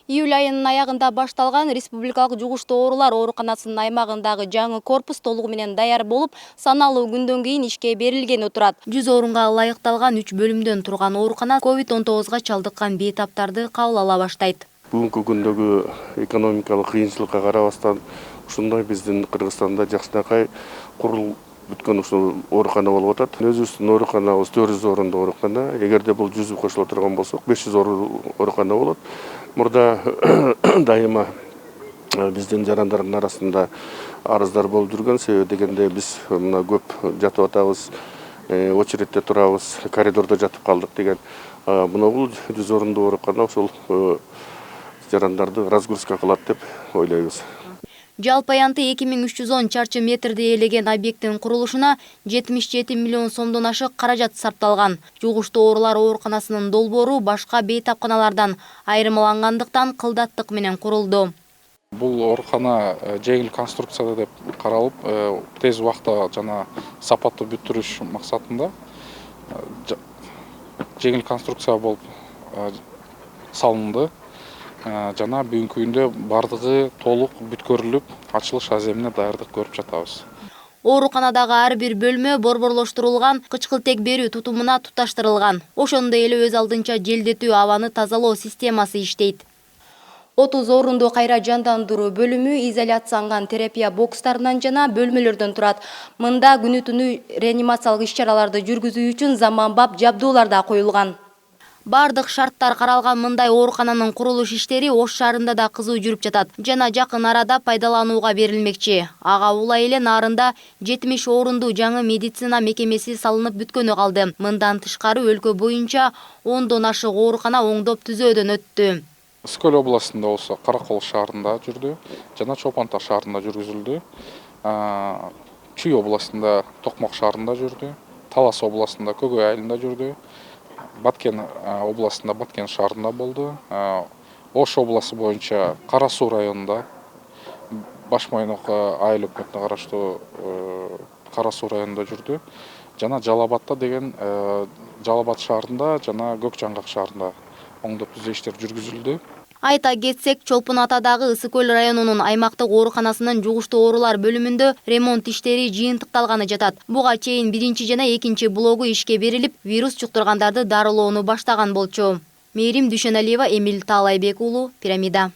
Июль айынын аягында башталган республикалык жугуштуу оорулар ооруканасынын аймагындагы жаңы корпус толугу менен даяр болуп, саналуу күндөн кийин ишке берилгени турат. 100 орунга ылайыкталган 3 бөлүмдөн турган оорукана COVID-19 чалдыккан бейтаптарды кабыл ала баштайт. Бүгүнкү күндөгү экономикалык кыйынчылыкка карабастан ушундай биздин Кыргызстанда жакшынакай курулуп бүткөн ушул оорукана болуп атат. Өзүбүздүн ооруканабыз 400 орундуу оорукана. Эгерде бул 100 кошуло турган болсок, 500 оорукана болот. Мурда дайыма биздин жарандардын арасында арыздар болуп жүргөн. Себеби дегенде биз мына көп жатып атабыз, очередте турабыз, коридордо жатып калдык деген. Мына бул 100 орундуу оорукана ошол жарандарды разгрузка кылат деп ойлойбуз. Жалпы аянты 2310 чарчы метрди ээлеген объекттин курулушуна 77 миллион сомдон ашык каражат сарпталган. Жугуштуу оорулар ооруканасынын долбоору башка бейтапканалардан айырмалангандыктан кылдаттык менен курулду. Бул оорукана жеңил конструкцияда деп каралып, тез убакта жана сапаттуу бүттүрүш максатында жеңил конструкция болуп салынды. Жана бүгүнкү күндө бардыгы толук бүткөрүлүп, ачылыш аземине даярдык көрүп жатабыз. Ооруканадагы ар бир бөлмө борборлоштурулган, кычкылтек берүү тутумуна туташтырылган. Ошондой эле өз алдынча желдетүү, абаны тазалоо системасы иштейт. 30 орундуу кайра жандандыруу бөлүмү изоляцияланган терапия бокстарынан жана бөлмөлөрдөн турат. Мында күнү-түнү реанимациялык иш-чараларды жүргүзүү үчүн заманбап жабдуулар да коюлган. Бардык шарттар каралган мындай оорукананын курулуш иштери Ош шаарында да кызуу жүрүп жатат жана жакын арада пайдаланууга берилмекчи. Ага улай эле нарында 70 орундуу жаңы медицина мекемеси салынып бүткөнү калды. Мындан тышкары өлкө боюнча 10дон ашык оорукана оңдоп түзөөдөн өттү. Скөл областында болсо Каракол шаарында жүрдү, жана Чолпон Таш шаарында жүргүзүлдү. Чүй областында Токмок шаарында жүрдү, Талас областында Көгөй айылында жүрдү. Баткен областында Баткен шаарында болду. Ош областы боюнча Кара Суу районунда, Башмайнок айыл өкмөтүнө караштуу Кара Суу районунда жүрдү. Жана Жалал-Абадта деген Жалал-Абад шаарында жана Көк Жаңгак шаарында оңдоп түзөө иштер жүргүзүлдү. Айта кетсек, Чолпон Атадагы Ысык көл районунун аймактык ооруканасынын жугуштуу оорулар бөлүмүндө ремонт иштери жыйынтыкталганы жатат. Буга чейин 1 жана 2 блогу ишке берилип, вирус жуктургандарды дарылоону баштаган болчу. Мээрим Дүйшөналиева, Эмил Таалайбек уулу, Пирамида.